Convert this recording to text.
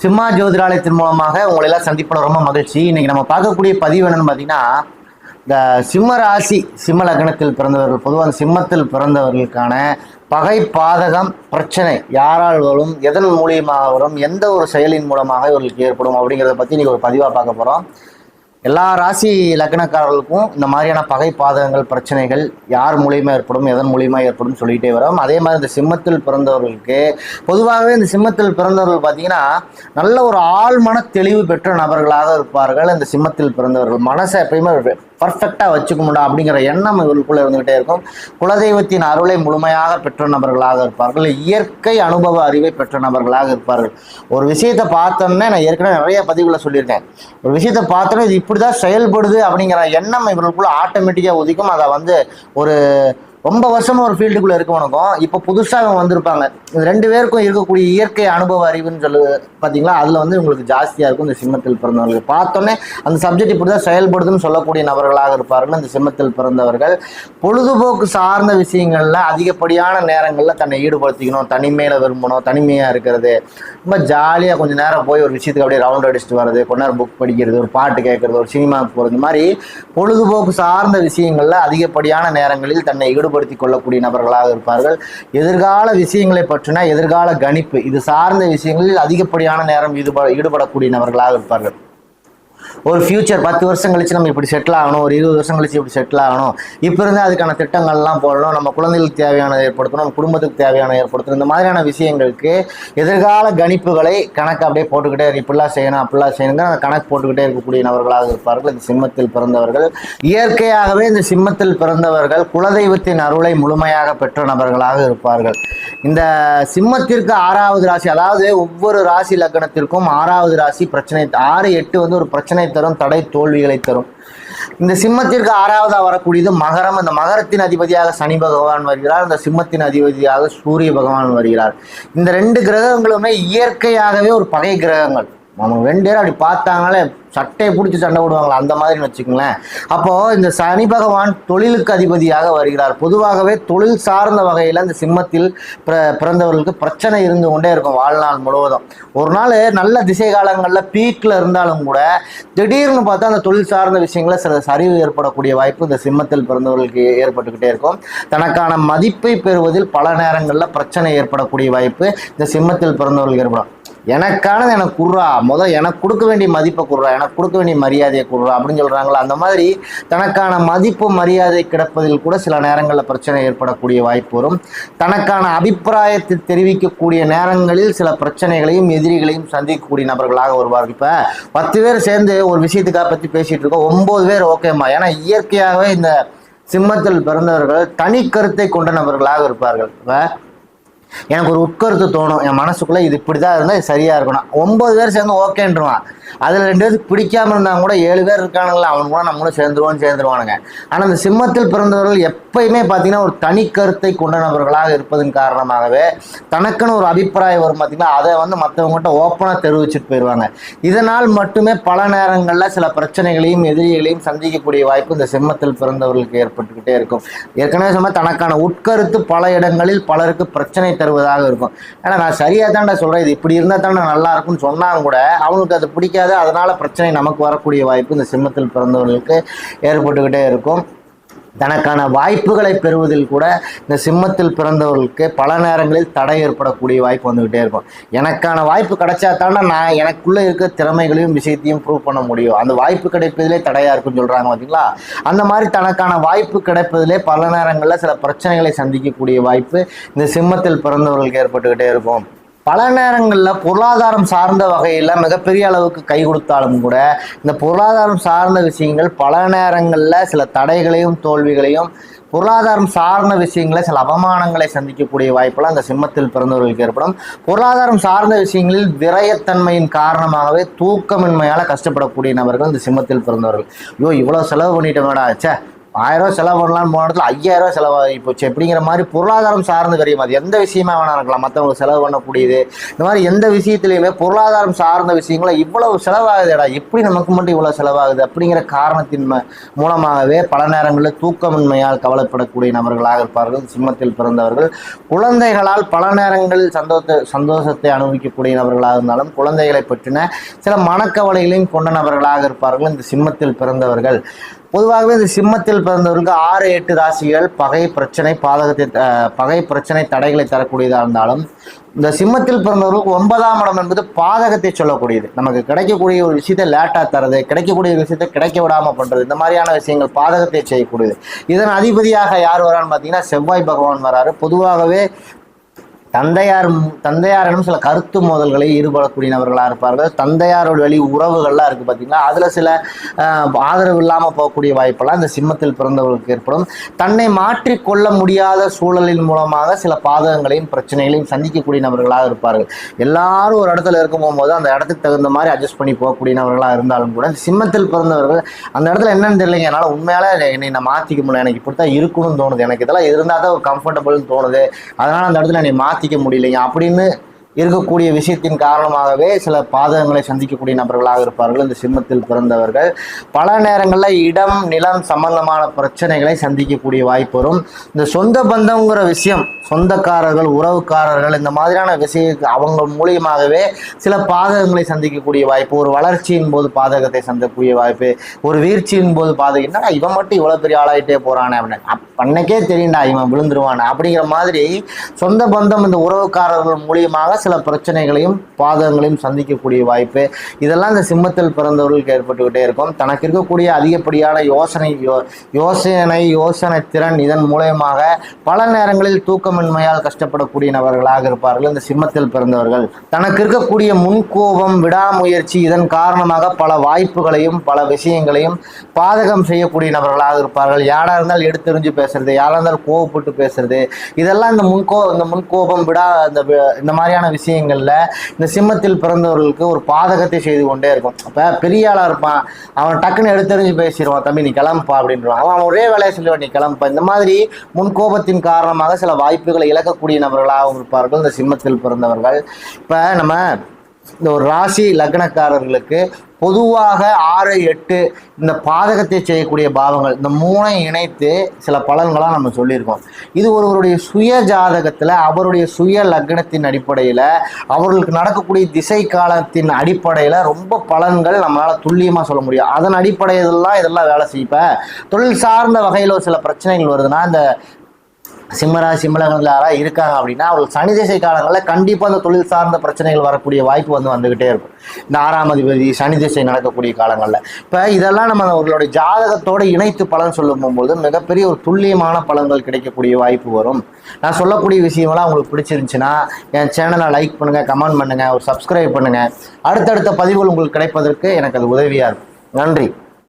சிம்மா ஜோதிடாலயத்தின் மூலமாக உங்களை எல்லாம் சந்திப்பட ரொம்ப மகிழ்ச்சி. இன்னைக்கு நம்ம பார்க்கக்கூடிய பதிவு என்னன்னு பார்த்தீங்கன்னா, இந்த சிம்ம ராசி சிம்ம லக்னத்தில் பிறந்தவர்கள், பொதுவாக சிம்மத்தில் பிறந்தவர்களுக்கான பகை பாதகம் பிரச்சனை யாரால் வரும், எதன் மூலியமாக வரும், எந்த ஒரு செயலின் மூலமாக இவர்களுக்கு ஏற்படும் அப்படிங்கிறத பற்றி இன்னைக்கு ஒரு பதிவாக பார்க்க போகிறோம். எல்லா ராசி லக்னக்காரர்களுக்கும் இந்த மாதிரியான பகை பாதகங்கள் பிரச்சனைகள் யார் மூலியமா ஏற்படும், எதன் மூலியமா ஏற்படும் சொல்லிகிட்டே வரோம். அதே மாதிரி இந்த சிம்மத்தில் பிறந்தவர்களுக்கு பொதுவாகவே இந்த சிம்மத்தில் பிறந்தவர்கள் பார்த்தீங்கன்னா நல்ல ஒரு ஆழ்மன தெளிவு பெற்ற நபர்களாக இருப்பார்கள். இந்த சிம்மத்தில் பிறந்தவர்கள் மனசை எப்பயுமே பர்ஃபெக்டாக வச்சுக்கணும்டா அப்படிங்கிற எண்ணம் இவர்களுக்குள்ள இருந்துகிட்டே இருக்கும். குலதெய்வத்தின் அருளை முழுமையாக பெற்ற நபர்களாக இருப்பார்கள். இயற்கை அனுபவ அறிவை பெற்ற நபர்களாக இருப்பார்கள். ஒரு விஷயத்தை பார்த்தோன்னே, நான் ஏற்கனவே நிறைய பதிவுகளை சொல்லியிருக்கேன், ஒரு விஷயத்தை பார்த்தோன்னே இது இப்படிதான் செயல்படுது அப்படிங்கிற எண்ணம் இவர்களுக்குள்ள ஆட்டோமேட்டிக்காக ஒதுக்கும். அதை ஒரு ரொம்ப வருஷமா ஒரு ஃபீல்டுக்குள்ள இருக்கவனுக்கும் இப்போ புதுசாக வந்திருப்பாங்க, இந்த ரெண்டு பேருக்கும் இருக்கக்கூடிய இயற்கை அனுபவ அறிவுன்னு பார்த்தீங்களா, அதில் உங்களுக்கு ஜாஸ்தியாக இருக்கும். இந்த சிம்மத்தில் பிறந்தவர்கள் பார்த்தோன்னே அந்த சப்ஜெக்ட் இப்படி தான் செயல்படுதுன்னு சொல்லக்கூடிய நபர்களாக இருப்பார்கள் இந்த சிம்மத்தில் பிறந்தவர்கள். பொழுதுபோக்கு சார்ந்த விஷயங்கள்ல அதிகப்படியான நேரங்களில் தன்னை ஈடுபடுத்திக்கணும், தனிமையில விரும்பணும், தனிமையாக இருக்கிறது, ரொம்ப ஜாலியாக கொஞ்சம் நேரம் போய் ஒரு விஷயத்துக்கு அப்படியே ரவுண்ட் அடிச்சுட்டு வர்றது, கொஞ்ச நேரம் புக் படிக்கிறது, ஒரு பாட்டு கேட்கறது, ஒரு சினிமாவுக்கு போகிறது, இந்த மாதிரி பொழுதுபோக்கு சார்ந்த விஷயங்கள்ல அதிகப்படியான நேரங்களில் தன்னை ஈடுபடுத்தி கொள்ளக்கூடிய நபர்களாக இருப்பார்கள். எதிர்கால விஷயங்களை பற்றின எதிர்கால கணிப்பு இது சார்ந்த விஷயங்களில் அதிகப்படியான நேரம் ஈடுபடக்கூடிய நபர்களாக இருப்பார்கள். ஒரு ஃபியூச்சர் 10 வருஷம் கழிச்சு நம்ம இப்படி செட்டில் ஆகணும், ஒரு 20 வருஷம் கழிச்சு இப்படி செட்டில் ஆகணும், இப்போ இருந்து அதுக்கான திட்டங்கள்லாம் போடணும், நம்ம குழந்தைகளுக்கு தேவையானதை ஏற்படுத்தணும், நம்ம குடும்பத்துக்கு தேவையான ஏற்படுத்தணும், இந்த மாதிரியான விஷயங்களுக்கு எதிர்கால கணிப்புகளை கணக்கு அப்படியே போட்டுக்கிட்டே இப்படிலாம் செய்யணும் அப்படிலாம் செய்யணுங்க அந்த கணக்கு போட்டுக்கிட்டே இருக்கக்கூடிய நபர்களாக இருப்பார்கள் இந்த சிம்மத்தில் பிறந்தவர்கள். இயற்கையாகவே இந்த சிம்மத்தில் பிறந்தவர்கள் குலதெய்வத்தின் அருளை முழுமையாக பெற்ற நபர்களாக இருப்பார்கள். இந்த சிம்மத்திற்கு 6வது ராசி, அதாவது ஒவ்வொரு ராசி லக்னத்திற்கும் 6வது ராசி பிரச்சனை, 6, 8 ஒரு பிரச்சனை தரும், தடை தோல்விகளை தரும். இந்த சிம்மத்திற்கு 6வதா வரக்கூடியது மகரம். இந்த மகரத்தின் அதிபதியாக சனி பகவான் வருகிறார், இந்த சிம்மத்தின் அதிபதியாக சூரிய பகவான் வருகிறார். இந்த 2 கிரகங்களுமே இயற்கையாகவே ஒரு பகை கிரகங்கள். நம்ம 2 பேரும் அப்படி பார்த்தாங்களே சட்டையை பிடிச்சி சண்டை விடுவாங்களா, அந்த மாதிரி வச்சுக்கங்களேன். அப்போ இந்த சனி பகவான் தொழிலுக்கு அதிபதியாக வருகிறார். பொதுவாகவே தொழில் சார்ந்த வகையில் இந்த சிம்மத்தில் பிறந்தவர்களுக்கு பிரச்சனை இருந்து கொண்டே இருக்கும் வாழ்நாள் முழுவதும். ஒரு நாள் நல்ல திசை காலங்களில் பீக்கில் இருந்தாலும் கூட திடீர்னு பார்த்தா அந்த தொழில் சார்ந்த விஷயங்களில் சில சரிவு ஏற்படக்கூடிய வாய்ப்பு இந்த சிம்மத்தில் பிறந்தவர்களுக்கு ஏற்பட்டுக்கிட்டே இருக்கும். தனக்கான மதிப்பை பெறுவதில் பல நேரங்களில் பிரச்சனை ஏற்படக்கூடிய வாய்ப்பு இந்த சிம்மத்தில் பிறந்தவர்களுக்கு ஏற்படும். எனக்கானது எனக்கு குர்றா, முதல் எனக்கு கொடுக்க வேண்டிய மதிப்பை குர்றா, எனக்கு கொடுக்க வேண்டிய மரியாதையை குர்றா அப்படின்னு சொல்கிறாங்களா, அந்த மாதிரி தனக்கான மதிப்பு மரியாதை கிடப்பதில் கூட சில நேரங்களில் பிரச்சனை ஏற்படக்கூடிய வாய்ப்பு வரும். தனக்கான அபிப்பிராயத்தை தெரிவிக்கக்கூடிய நேரங்களில் சில பிரச்சனைகளையும் எதிரிகளையும் சந்திக்கக்கூடிய நபர்களாக வருவார்கள். இப்போ 10 பேர் சேர்ந்து ஒரு விஷயத்துக்காக பற்றி பேசிகிட்டு இருக்கோம், 9 பேர் ஓகேம்மா. ஏன்னா இயற்கையாகவே இந்த சிம்மத்தில் பிறந்தவர்கள் தனி கருத்தை கொண்ட நபர்களாக இருப்பார்கள். எனக்கு ஒரு உட்கருத்து தோணும், என் மனசுக்குள்ளே இது இப்படி தான் இருந்தால் இது சரியாக இருக்கணும், 9 பேர் சேர்ந்து ஓகேன்றுவான். அதில் 2 பேருக்கு பிடிக்காமல் இருந்தாங்க கூட 7 பேர் இருக்கானுங்களா, அவனு கூட நம்மளும் சேர்ந்துருவானுங்க. ஆனால் இந்த சிம்மத்தில் பிறந்தவர்கள் எப்பயுமே பார்த்தீங்கன்னா ஒரு தனி கருத்தை கொண்ட நபர்களாக இருப்பதன் காரணமாகவே தனக்குன்னு ஒரு அபிப்பிராயம் வரும் பார்த்தீங்கன்னா, அதை மற்றவங்ககிட்ட ஓப்பனாக தெரிவிச்சுட்டு போயிடுவாங்க. இதனால் மட்டுமே பல நேரங்களில் சில பிரச்சனைகளையும் எதிரிகளையும் சந்திக்கக்கூடிய வாய்ப்பு இந்த சிம்மத்தில் பிறந்தவர்களுக்கு ஏற்பட்டுக்கிட்டே இருக்கும். ஏற்கனவே சொன்ன தனக்கான உட்கருத்து பல இடங்களில் பலருக்கு பிரச்சனை தருவதாக இருக்கும். ஏன்னா நான் சரியாக தான்டா சொல்கிறேன், இது இப்படி இருந்தால் தானே நல்லா இருக்கும்னு சொன்னாங்க கூட அவனுக்கு அது பிடிக்காது, அதனால பிரச்சனை நமக்கு வரக்கூடிய வாய்ப்பு இந்த சிம்மத்தில் பிறந்தவர்களுக்கு ஏற்பட்டுக்கிட்டே இருக்கும். தனக்கான வாய்ப்புகளை பெறுவதில் கூட இந்த சிம்மத்தில் பிறந்தவர்களுக்கு பல நேரங்களில் தடை ஏற்படக்கூடிய வாய்ப்பு வந்துக்கிட்டே இருக்கும். எனக்கான வாய்ப்பு கிடைச்சா தானே நான் எனக்குள்ளே இருக்க திறமைகளையும் விஷயத்தையும் ப்ரூவ் பண்ண முடியும், அந்த வாய்ப்பு கிடைப்பதிலே தடையாக இருக்குன்னு சொல்கிறாங்க பார்த்தீங்களா. அந்த மாதிரி தனக்கான வாய்ப்பு கிடைப்பதிலே பல நேரங்களில் சில பிரச்சனைகளை சந்திக்கக்கூடிய வாய்ப்பு இந்த சிம்மத்தில் பிறந்தவர்களுக்கு ஏற்பட்டுக்கிட்டே இருக்கும். பல நேரங்களில் பொருளாதாரம் சார்ந்த வகையில் மிகப்பெரிய அளவுக்கு கை கொடுத்தாலும் கூட இந்த பொருளாதாரம் சார்ந்த விஷயங்கள் பல நேரங்களில் சில தடைகளையும் தோல்விகளையும், பொருளாதாரம் சார்ந்த விஷயங்களில் சில அவமானங்களை சந்திக்கக்கூடிய வாய்ப்பெல்லாம் இந்த சிம்மத்தில் பிறந்தவர்களுக்கு ஏற்படும். பொருளாதாரம் சார்ந்த விஷயங்களில் விரயத்தன்மையின் காரணமாகவே தூக்கமின்மையால் கஷ்டப்படக்கூடிய நபர்கள் இந்த சிம்மத்தில் பிறந்தவர்கள். ஐயோ இவ்வளோ செலவு பண்ணிட்டோம்டா, ச்சே 1000 செலவு பண்ணலாம்னு போன இடத்துல 5000 செலவாகி போச்சு அப்படிங்கிற மாதிரி பொருளாதாரம் சார்ந்து விரயம். அது எந்த விஷயமா வேணா இருக்கலாம், மற்றவங்களுக்கு செலவு பண்ணக்கூடியது. இந்த மாதிரி எந்த விஷயத்திலையுமே பொருளாதாரம் சார்ந்த விஷயங்கள இவ்வளவு செலவாகுதுடா, எப்படி நமக்கு மட்டும் இவ்வளவு செலவாகுது அப்படிங்கிற காரணத்தின் மூலமாகவே பல நேரங்களில் தூக்கமின்மையால் கவலைப்படக்கூடிய நபர்களாக இருப்பார்கள் சிம்மத்தில் பிறந்தவர்கள். குழந்தைகளால் பல நேரங்களில் சந்தோஷத்தை அனுபவிக்கக்கூடிய நபர்களாக இருந்தாலும் குழந்தைகளை பற்றின சில மனக்கவலைகளையும் கொண்ட நபர்களாக இருப்பார்கள் இந்த சிம்மத்தில் பிறந்தவர்கள். பொதுவாகவே இந்த சிம்மத்தில் பிறந்தவர்களுக்கு 6, 8 ராசிகள் பகை பிரச்சனை தடைகளை தரக்கூடியதாக இருந்தாலும் இந்த சிம்மத்தில் பிறந்தவர்களுக்கு 9ஆம் இடம் என்பது பாதகத்தை சொல்லக்கூடியது. நமக்கு கிடைக்கக்கூடிய ஒரு விஷயத்தை லேட்டா தரது, கிடைக்கக்கூடிய ஒரு விஷயத்தை கிடைக்க விடாம பண்றது, இந்த மாதிரியான விஷயங்கள் பாதகத்தை செய்யக்கூடியது. இதன் அதிபதியாக யார் வரான்னு பார்த்தீங்கன்னா செவ்வாய் பகவான் வராரு. பொதுவாகவே தந்தையாரிடம் சில கருத்து மோதல்களை ஈடுபடக்கூடியவர்களாக இருப்பார்கள். தந்தையாரோட வழி உறவுகள்லாம் இருக்குது பார்த்தீங்களா, அதில் சில ஆதரவு இல்லாமல் போகக்கூடிய வாய்ப்பெல்லாம் இந்த சிம்மத்தில் பிறந்தவர்களுக்கு ஏற்படும். தன்னை மாற்றிக்கொள்ள முடியாத சூழலின் மூலமாக சில பாதகங்களையும் பிரச்சனைகளையும் சந்திக்கக்கூடிய நபர்களாக இருப்பார்கள். எல்லாரும் ஒரு இடத்துல இருக்கும் போகும்போது அந்த இடத்துக்கு தகுந்த மாதிரி அட்ஜஸ்ட் பண்ணி போகக்கூடியவர்களாக இருந்தாலும் கூட சிம்மத்தில் பிறந்தவர்கள் அந்த இடத்துல என்னன்னு தெரியலைங்க, என்னால் உண்மையால என்னை நான் மாற்றிக்க முடியல, எனக்கு இப்படித்தான் இருக்கணும்னு தோணுது, எனக்கு இதெல்லாம் இருந்தால் தான் ஒரு கம்ஃபர்டபுள்னு தோணுது, அதனால் அந்த இடத்துல என்னை மாற்றிக்க முடியலைங்க அப்படின்னு இருக்கக்கூடிய விஷயத்தின் காரணமாகவே சில பாதகங்களை சந்திக்கக்கூடிய நபர்களாக இருப்பார்கள் இந்த சிம்மத்தில் பிறந்தவர்கள். பல நேரங்களில் இடம் நிலம் சம்பந்தமான பிரச்சனைகளை சந்திக்கக்கூடிய வாய்ப்பு வரும். இந்த சொந்த பந்தங்கிற விஷயம், சொந்தக்காரர்கள் உறவுக்காரர்கள் இந்த மாதிரியான விஷயத்துக்கு அவங்க மூலியமாகவே சில பாதகங்களை சந்திக்கக்கூடிய வாய்ப்பு, ஒரு வளர்ச்சியின் போது பாதகத்தை சந்திக்கக்கூடிய வாய்ப்பு, ஒரு வீழ்ச்சியின் போது பாதகம், என்னடா இவன் மட்டும் இவ்வளோ பெரிய ஆளாயிட்டே போறானே அப்படின்னு அன்னைக்கே தெரியும்டா இவன் விழுந்துருவான் அப்படிங்கிற மாதிரி சொந்த பந்தம் இந்த உறவுக்காரர்கள் மூலியமாக சில பிரச்சனைகளையும் பாதகங்களையும் சந்திக்கக்கூடிய வாய்ப்பு, இதெல்லாம் இந்த சிம்மத்தில் பிறந்தவர்களுக்கு ஏற்பட்டுக்கிட்டே இருக்கும். தனக்கு இருக்கக்கூடிய அதிகப்படியான யோசனை திறன் இதன் மூலயமாக பல நேரங்களில் தூக்கமின்மையால் கஷ்டப்படக்கூடிய நபர்களாக இருப்பார்கள் இந்த சிம்மத்தில் பிறந்தவர்கள். தனக்கு இருக்கக்கூடிய முன்கோபம் விடாமுயற்சி இதன் காரணமாக பல வாய்ப்புகளையும் பல விஷயங்களையும் பாதகம் செய்யக்கூடிய நபர்களாக இருப்பார்கள். யாரா இருந்தாலும் எடுத்தெறிஞ்சு பேசுறது, யாரா இருந்தாலும் கோவப்பட்டு பேசுறது, இதெல்லாம் இந்த முன்கோபம் இந்த மாதிரியான விஷயங்கள்ல இந்த சிம்மத்தில் பிறந்தவர்களுக்கு ஒரு பாதகத்தை செய்து கொண்டே இருக்கும். அப்ப பெரிய ஆளா இருப்பான், அவன் டக்குன்னு எடுத்தறிஞ்சு பேசிடுவான், தம்பி நீ கிளம்புப்பா அப்படின்றான், அவன் ஒரே வேலையை சொல்லுவான் நீ கிளம்புப்பா. இந்த மாதிரி முன்கோபத்தின் காரணமாக சில வாய்ப்புகளை இழக்கக்கூடிய நபர்களாகவும் இருப்பார்கள் இந்த சிம்மத்தில் பிறந்தவர்கள். இப்ப நம்ம இந்த ஒரு ராசி லக்னக்காரர்களுக்கு பொதுவாக 6, 8 இந்த பாதகத்தை செய்யக்கூடிய பாவங்கள் இந்த 3 இணைத்து சில பலன்களாக நம்ம சொல்லியிருக்கோம். இது ஒருவருடைய சுய ஜாதகத்தில் அவருடைய சுய லக்னத்தின் அடிப்படையில் அவர்களுக்கு நடக்கக்கூடிய திசை காலத்தின் அடிப்படையில் ரொம்ப பலன்கள் நம்மளால் துல்லியமாக சொல்ல முடியும். அதன் அடிப்படையிலாம் இதெல்லாம் வேலை செய்யப்ப தொழில் சார்ந்த வகையில் சில பிரச்சனைகள் வருதுன்னா இந்த சிம்மராசி சிம்மலகத்தில் யாராவது இருக்காங்க அப்படின்னா அவர்கள் சனி திசை காலங்களில் கண்டிப்பாக அந்த தொழில் சார்ந்த பிரச்சனைகள் வரக்கூடிய வாய்ப்பு வந்துக்கிட்டே இருக்கும். இந்த 6ஆம் அதிபதி சனி திசை நடக்கக்கூடிய காலங்களில் இப்போ இதெல்லாம் நம்ம அவர்களுடைய ஜாதகத்தோடு இணைத்து பலன் சொல்லும் போகும்போது மிகப்பெரிய ஒரு துல்லியமான பலன்கள் கிடைக்கக்கூடிய வாய்ப்பு வரும். நான் சொல்லக்கூடிய விஷயமெல்லாம் உங்களுக்கு பிடிச்சிருந்துச்சுன்னா என் சேனலை லைக் பண்ணுங்கள், கமெண்ட் பண்ணுங்கள், ஒரு சப்ஸ்கிரைப் பண்ணுங்கள். அடுத்தடுத்த பதிவுகள் உங்களுக்கு கிடைப்பதற்கு எனக்கு அது உதவியாக இருக்கும். நன்றி.